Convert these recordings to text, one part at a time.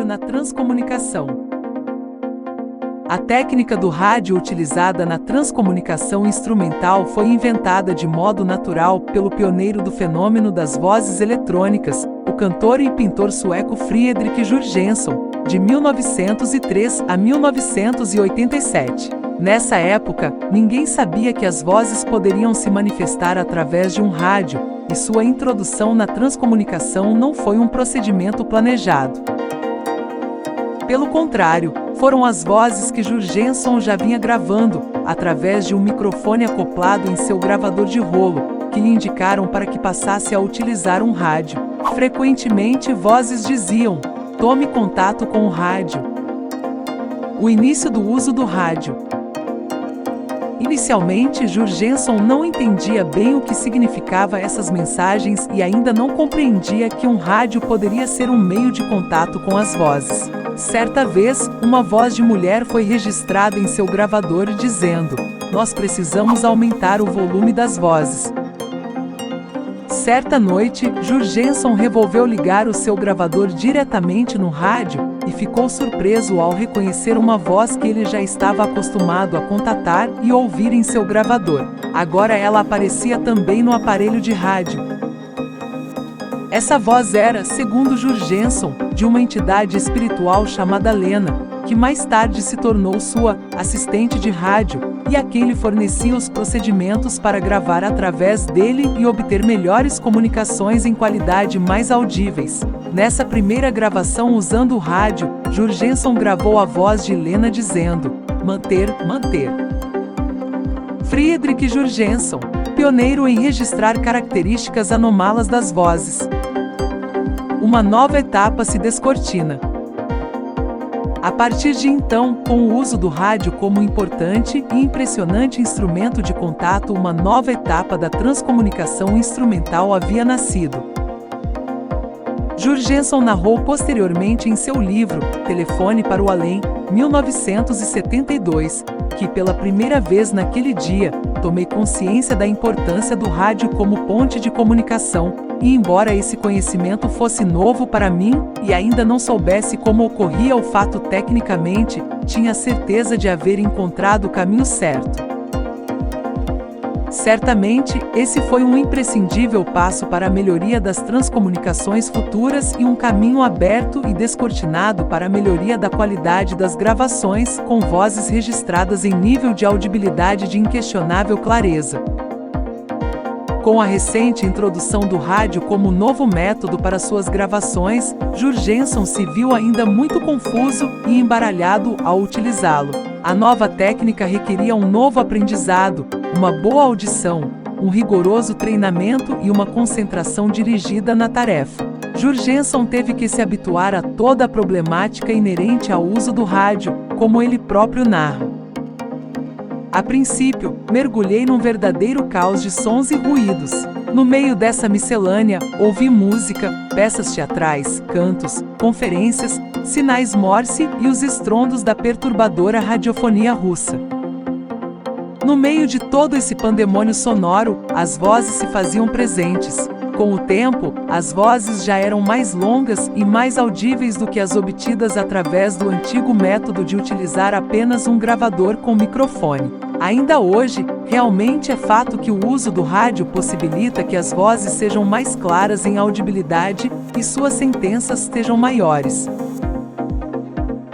na transcomunicação. A técnica do rádio utilizada na transcomunicação instrumental foi inventada de modo natural pelo pioneiro do fenômeno das vozes eletrônicas, o cantor e pintor sueco Fredrik Jurgenson, de 1903 a 1987. Nessa época, ninguém sabia que as vozes poderiam se manifestar através de um rádio, e sua introdução na transcomunicação não foi um procedimento planejado. Pelo contrário, foram as vozes que Jurgenson já vinha gravando, através de um microfone acoplado em seu gravador de rolo, que lhe indicaram para que passasse a utilizar um rádio. Frequentemente, vozes diziam: "Tome contato com o rádio." O início do uso do rádio. Inicialmente, Jurgenson não entendia bem o que significava essas mensagens e ainda não compreendia que um rádio poderia ser um meio de contato com as vozes. Certa vez, uma voz de mulher foi registrada em seu gravador dizendo: "Nós precisamos aumentar o volume das vozes." Certa noite, Jurgenson resolveu ligar o seu gravador diretamente no rádio e ficou surpreso ao reconhecer uma voz que ele já estava acostumado a contatar e ouvir em seu gravador. Agora ela aparecia também no aparelho de rádio. Essa voz era, segundo Jurgenson, de uma entidade espiritual chamada Lena, que mais tarde se tornou sua assistente de rádio e a quem lhe fornecia os procedimentos para gravar através dele e obter melhores comunicações em qualidade mais audíveis. Nessa primeira gravação usando o rádio, Jurgenson gravou a voz de Lena dizendo: "Manter, manter." Fredrik Jurgenson, pioneiro em registrar características anômalas das vozes. Uma nova etapa se descortina. A partir de então, com o uso do rádio como importante e impressionante instrumento de contato, uma nova etapa da transcomunicação instrumental havia nascido. Jurgenson narrou posteriormente em seu livro Telefone para o Além, 1972, que pela primeira vez naquele dia, tomei consciência da importância do rádio como ponte de comunicação, e embora esse conhecimento fosse novo para mim, e ainda não soubesse como ocorria o fato tecnicamente, tinha certeza de haver encontrado o caminho certo. Certamente, esse foi um imprescindível passo para a melhoria das transcomunicações futuras e um caminho aberto e descortinado para a melhoria da qualidade das gravações, com vozes registradas em nível de audibilidade de inquestionável clareza. Com a recente introdução do rádio como novo método para suas gravações, Jurgenson se viu ainda muito confuso e embaralhado ao utilizá-lo. A nova técnica requeria um novo aprendizado, uma boa audição, um rigoroso treinamento e uma concentração dirigida na tarefa. Jurgenson teve que se habituar a toda a problemática inerente ao uso do rádio, como ele próprio narra. A princípio, mergulhei num verdadeiro caos de sons e ruídos. No meio dessa miscelânea, ouvi música, peças teatrais, cantos, conferências, sinais Morse e os estrondos da perturbadora radiofonia russa. No meio de todo esse pandemônio sonoro, as vozes se faziam presentes. Com o tempo, as vozes já eram mais longas e mais audíveis do que as obtidas através do antigo método de utilizar apenas um gravador com microfone. Ainda hoje, realmente é fato que o uso do rádio possibilita que as vozes sejam mais claras em audibilidade e suas sentenças sejam maiores.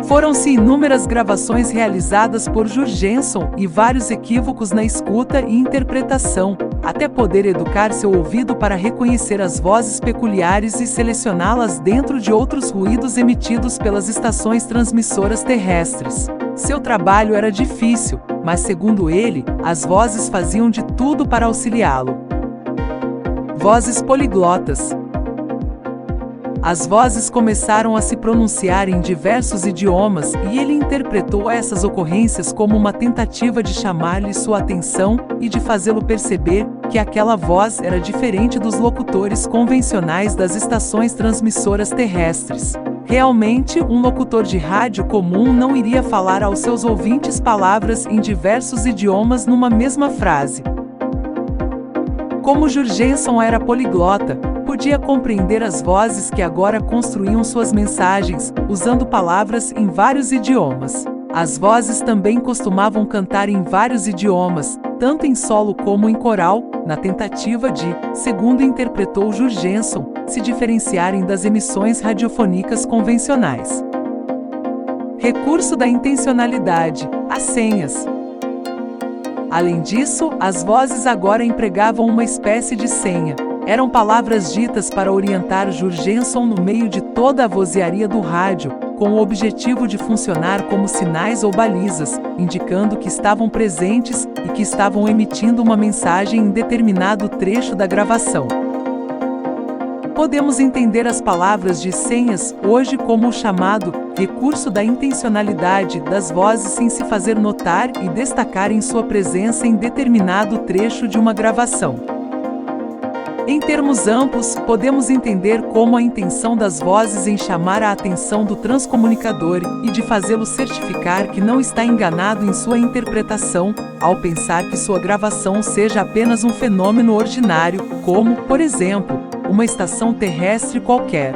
Foram-se inúmeras gravações realizadas por Jurgenson e vários equívocos na escuta e interpretação, até poder educar seu ouvido para reconhecer as vozes peculiares e selecioná-las dentro de outros ruídos emitidos pelas estações transmissoras terrestres. Seu trabalho era difícil, mas segundo ele, as vozes faziam de tudo para auxiliá-lo. Vozes poliglotas. As vozes começaram a se pronunciar em diversos idiomas e ele interpretou essas ocorrências como uma tentativa de chamar-lhe sua atenção e de fazê-lo perceber que aquela voz era diferente dos locutores convencionais das estações transmissoras terrestres. Realmente, um locutor de rádio comum não iria falar aos seus ouvintes palavras em diversos idiomas numa mesma frase. Como Jurgenson era poliglota, podia compreender as vozes que agora construíam suas mensagens, usando palavras em vários idiomas. As vozes também costumavam cantar em vários idiomas, tanto em solo como em coral, na tentativa de, segundo interpretou Jurgenson, se diferenciarem das emissões radiofônicas convencionais. Recurso da intencionalidade, as senhas. Além disso, as vozes agora empregavam uma espécie de senha. Eram palavras ditas para orientar Jurgenson no meio de toda a vozearia do rádio, com o objetivo de funcionar como sinais ou balizas, indicando que estavam presentes e que estavam emitindo uma mensagem em determinado trecho da gravação. Podemos entender as palavras de senhas hoje como o chamado recurso da intencionalidade das vozes sem se fazer notar e destacar em sua presença em determinado trecho de uma gravação. Em termos amplos, podemos entender como a intenção das vozes em chamar a atenção do transcomunicador e de fazê-lo certificar que não está enganado em sua interpretação, ao pensar que sua gravação seja apenas um fenômeno ordinário, como, por exemplo, uma estação terrestre qualquer.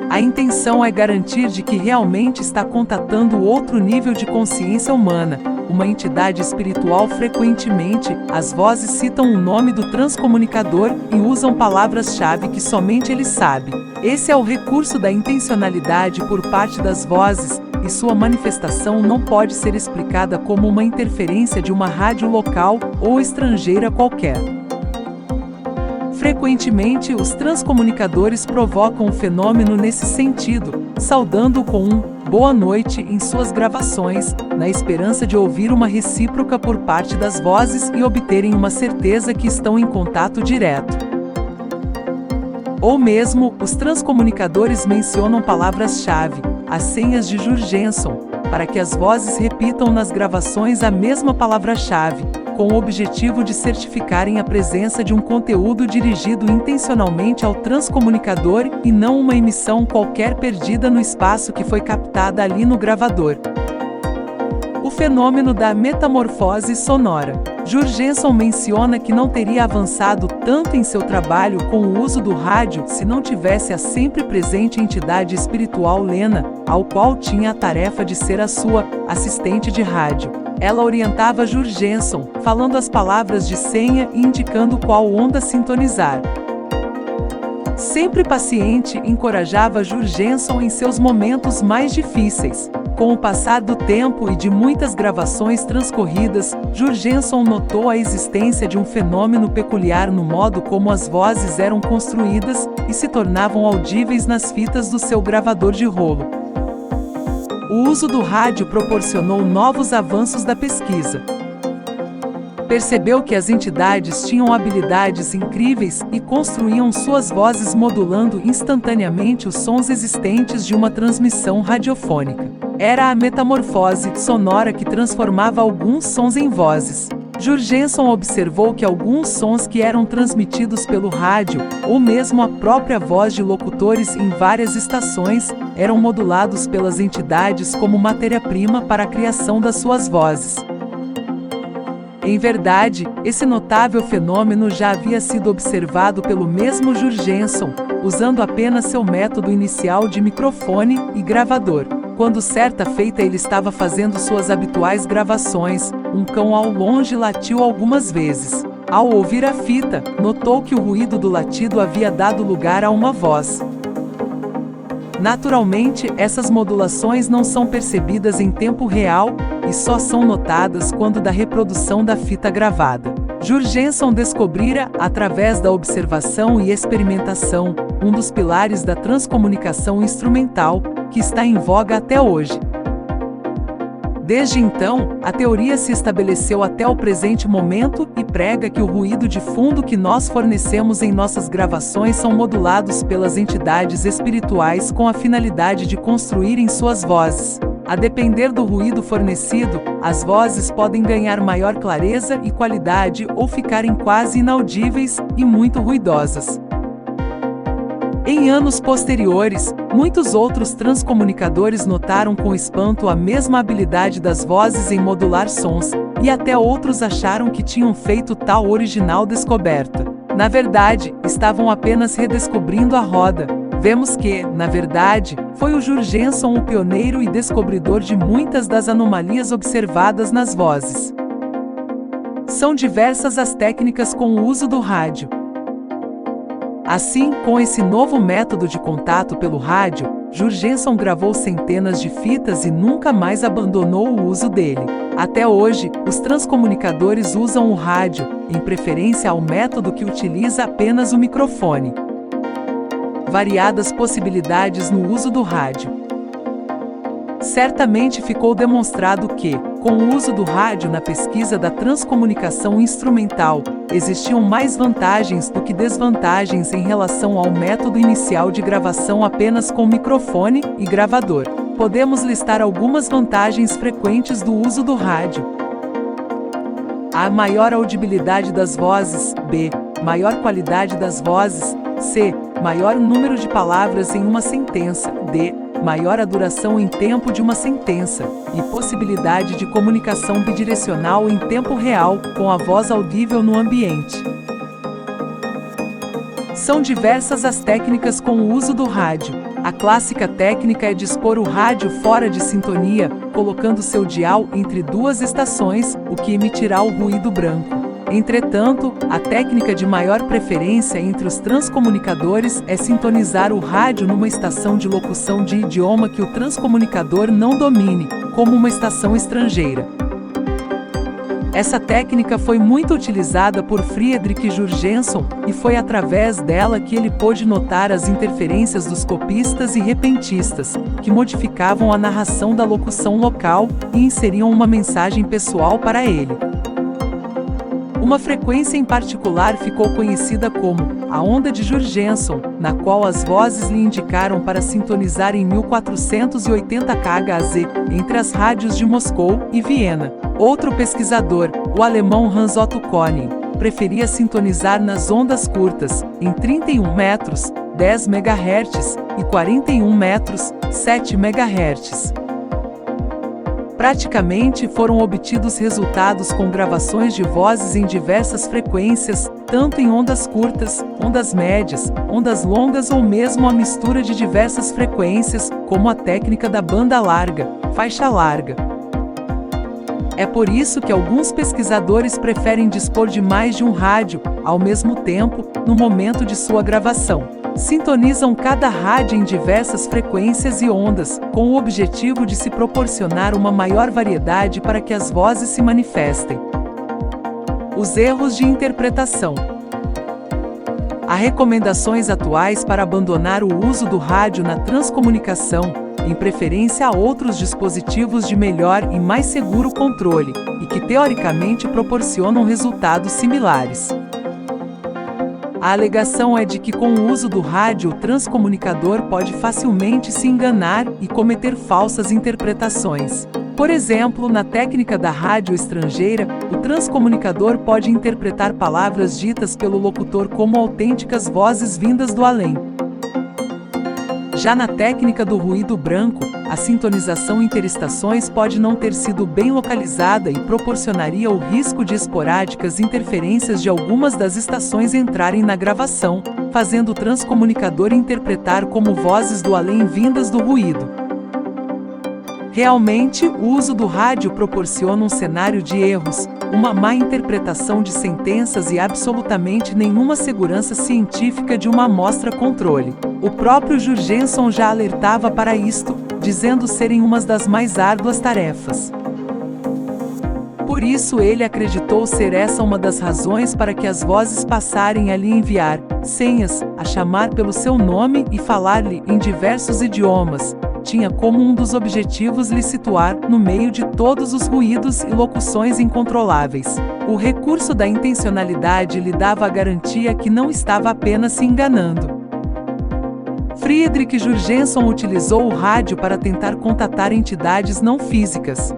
A intenção é garantir de que realmente está contatando outro nível de consciência humana, uma entidade espiritual. Frequentemente, as vozes citam o nome do transcomunicador e usam palavras-chave que somente ele sabe. Esse é o recurso da intencionalidade por parte das vozes, e sua manifestação não pode ser explicada como uma interferência de uma rádio local ou estrangeira qualquer. Frequentemente, os transcomunicadores provocam o fenômeno nesse sentido, saudando-o com um boa noite em suas gravações, na esperança de ouvir uma recíproca por parte das vozes e obterem uma certeza que estão em contato direto. Ou mesmo, os transcomunicadores mencionam palavras-chave, as senhas de Jurgenson, para que as vozes repitam nas gravações a mesma palavra-chave, com o objetivo de certificarem a presença de um conteúdo dirigido intencionalmente ao transcomunicador e não uma emissão qualquer perdida no espaço que foi captada ali no gravador. O fenômeno da metamorfose sonora. Jurgenson menciona que não teria avançado tanto em seu trabalho com o uso do rádio se não tivesse a sempre presente entidade espiritual Lena, ao qual tinha a tarefa de ser a sua assistente de rádio. Ela orientava Jurgenson, falando as palavras de senha e indicando qual onda sintonizar. Sempre paciente, encorajava Jurgenson em seus momentos mais difíceis. Com o passar do tempo e de muitas gravações transcorridas, Jurgenson notou a existência de um fenômeno peculiar no modo como as vozes eram construídas e se tornavam audíveis nas fitas do seu gravador de rolo. O uso do rádio proporcionou novos avanços da pesquisa. Percebeu que as entidades tinham habilidades incríveis e construíam suas vozes modulando instantaneamente os sons existentes de uma transmissão radiofônica. Era a metamorfose sonora que transformava alguns sons em vozes. Jurgenson observou que alguns sons que eram transmitidos pelo rádio, ou mesmo a própria voz de locutores em várias estações, eram modulados pelas entidades como matéria-prima para a criação das suas vozes. Em verdade, esse notável fenômeno já havia sido observado pelo mesmo Jurgenson, usando apenas seu método inicial de microfone e gravador. Quando certa feita ele estava fazendo suas habituais gravações, um cão ao longe latiu algumas vezes. Ao ouvir a fita, notou que o ruído do latido havia dado lugar a uma voz. Naturalmente, essas modulações não são percebidas em tempo real e só são notadas quando da reprodução da fita gravada. Jurgenson descobrira, através da observação e experimentação, um dos pilares da transcomunicação instrumental, que está em voga até hoje. Desde então, a teoria se estabeleceu até o presente momento e prega que o ruído de fundo que nós fornecemos em nossas gravações são modulados pelas entidades espirituais com a finalidade de construírem suas vozes. A depender do ruído fornecido, as vozes podem ganhar maior clareza e qualidade ou ficarem quase inaudíveis e muito ruidosas. Em anos posteriores, muitos outros transcomunicadores notaram com espanto a mesma habilidade das vozes em modular sons, e até outros acharam que tinham feito tal original descoberta. Na verdade, estavam apenas redescobrindo a roda. Vemos que, na verdade, foi o Jurgenson o pioneiro e descobridor de muitas das anomalias observadas nas vozes. São diversas as técnicas com o uso do rádio. Assim, com esse novo método de contato pelo rádio, Jurgenson gravou centenas de fitas e nunca mais abandonou o uso dele. Até hoje, os transcomunicadores usam o rádio, em preferência ao método que utiliza apenas o microfone. Variadas possibilidades no uso do rádio. Certamente ficou demonstrado que, com o uso do rádio na pesquisa da transcomunicação instrumental, existiam mais vantagens do que desvantagens em relação ao método inicial de gravação apenas com microfone e gravador. Podemos listar algumas vantagens frequentes do uso do rádio. A. Maior audibilidade das vozes. B. Maior qualidade das vozes. C. Maior número de palavras em uma sentença. D. Maior a duração em tempo de uma sentença, e possibilidade de comunicação bidirecional em tempo real, com a voz audível no ambiente. São diversas as técnicas com o uso do rádio. A clássica técnica é dispor o rádio fora de sintonia, colocando seu dial entre duas estações, o que emitirá o ruído branco. Entretanto, a técnica de maior preferência entre os transcomunicadores é sintonizar o rádio numa estação de locução de idioma que o transcomunicador não domine, como uma estação estrangeira. Essa técnica foi muito utilizada por Friedrich Jurgenson, e foi através dela que ele pôde notar as interferências dos copistas e repentistas, que modificavam a narração da locução local e inseriam uma mensagem pessoal para ele. Uma frequência em particular ficou conhecida como a onda de Jurgenson, na qual as vozes lhe indicaram para sintonizar em 1480 kHz, entre as rádios de Moscou e Viena. Outro pesquisador, o alemão Hans Otto Koning, preferia sintonizar nas ondas curtas, em 31 metros, 10 MHz, e 41 metros, 7 MHz. Praticamente foram obtidos resultados com gravações de vozes em diversas frequências, tanto em ondas curtas, ondas médias, ondas longas ou mesmo a mistura de diversas frequências, como a técnica da banda larga, faixa larga. É por isso que alguns pesquisadores preferem dispor de mais de um rádio, ao mesmo tempo, no momento de sua gravação. Sintonizam cada rádio em diversas frequências e ondas, com o objetivo de se proporcionar uma maior variedade para que as vozes se manifestem. Os erros de interpretação. Há recomendações atuais para abandonar o uso do rádio na transcomunicação, em preferência a outros dispositivos de melhor e mais seguro controle, e que teoricamente proporcionam resultados similares. A alegação é de que com o uso do rádio o transcomunicador pode facilmente se enganar e cometer falsas interpretações. Por exemplo, na técnica da rádio estrangeira, o transcomunicador pode interpretar palavras ditas pelo locutor como autênticas vozes vindas do além. Já na técnica do ruído branco, a sintonização interestações pode não ter sido bem localizada e proporcionaria o risco de esporádicas interferências de algumas das estações entrarem na gravação, fazendo o transcomunicador interpretar como vozes do além vindas do ruído. Realmente, o uso do rádio proporciona um cenário de erros, uma má interpretação de sentenças e absolutamente nenhuma segurança científica de uma amostra-controle. O próprio Jurgenson já alertava para isto, dizendo serem uma das mais árduas tarefas. Por isso ele acreditou ser essa uma das razões para que as vozes passarem a lhe enviar senhas, a chamar pelo seu nome e falar-lhe em diversos idiomas. Tinha como um dos objetivos lhe situar no meio de todos os ruídos e locuções incontroláveis. O recurso da intencionalidade lhe dava a garantia que não estava apenas se enganando. Friedrich Jurgenson utilizou o rádio para tentar contatar entidades não físicas.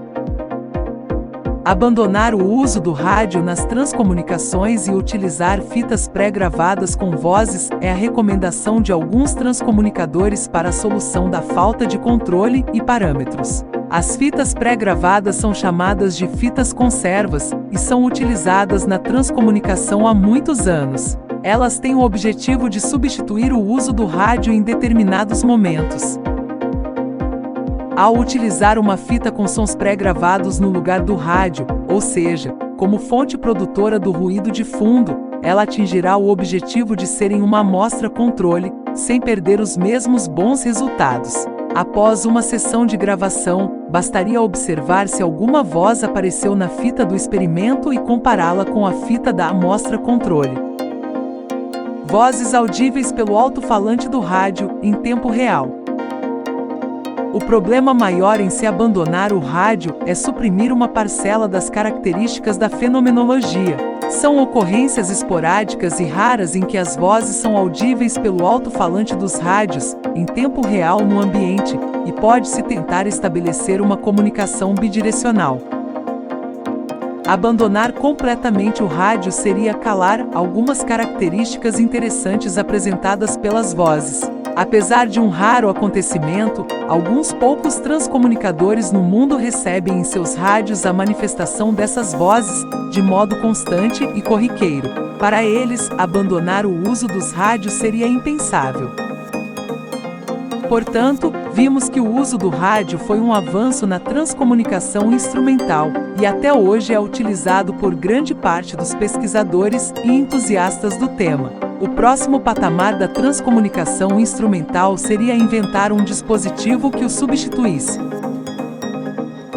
Abandonar o uso do rádio nas transcomunicações e utilizar fitas pré-gravadas com vozes é a recomendação de alguns transcomunicadores para a solução da falta de controle e parâmetros. As fitas pré-gravadas são chamadas de fitas conservas e são utilizadas na transcomunicação há muitos anos. Elas têm o objetivo de substituir o uso do rádio em determinados momentos. Ao utilizar uma fita com sons pré-gravados no lugar do rádio, ou seja, como fonte produtora do ruído de fundo, ela atingirá o objetivo de ser em uma amostra controle, sem perder os mesmos bons resultados. Após uma sessão de gravação, bastaria observar se alguma voz apareceu na fita do experimento e compará-la com a fita da amostra controle. Vozes audíveis pelo alto-falante do rádio, em tempo real. O problema maior em se abandonar o rádio é suprimir uma parcela das características da fenomenologia. São ocorrências esporádicas e raras em que as vozes são audíveis pelo alto-falante dos rádios, em tempo real no ambiente, e pode-se tentar estabelecer uma comunicação bidirecional. Abandonar completamente o rádio seria calar algumas características interessantes apresentadas pelas vozes. Apesar de um raro acontecimento, alguns poucos transcomunicadores no mundo recebem em seus rádios a manifestação dessas vozes, de modo constante e corriqueiro. Para eles, abandonar o uso dos rádios seria impensável. Portanto, vimos que o uso do rádio foi um avanço na transcomunicação instrumental, e até hoje é utilizado por grande parte dos pesquisadores e entusiastas do tema. O próximo patamar da transcomunicação instrumental seria inventar um dispositivo que o substituísse.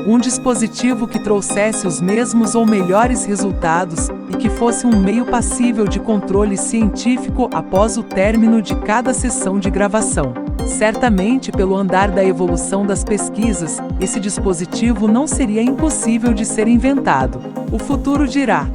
Um dispositivo que trouxesse os mesmos ou melhores resultados e que fosse um meio passível de controle científico após o término de cada sessão de gravação. Certamente, pelo andar da evolução das pesquisas, esse dispositivo não seria impossível de ser inventado. O futuro dirá.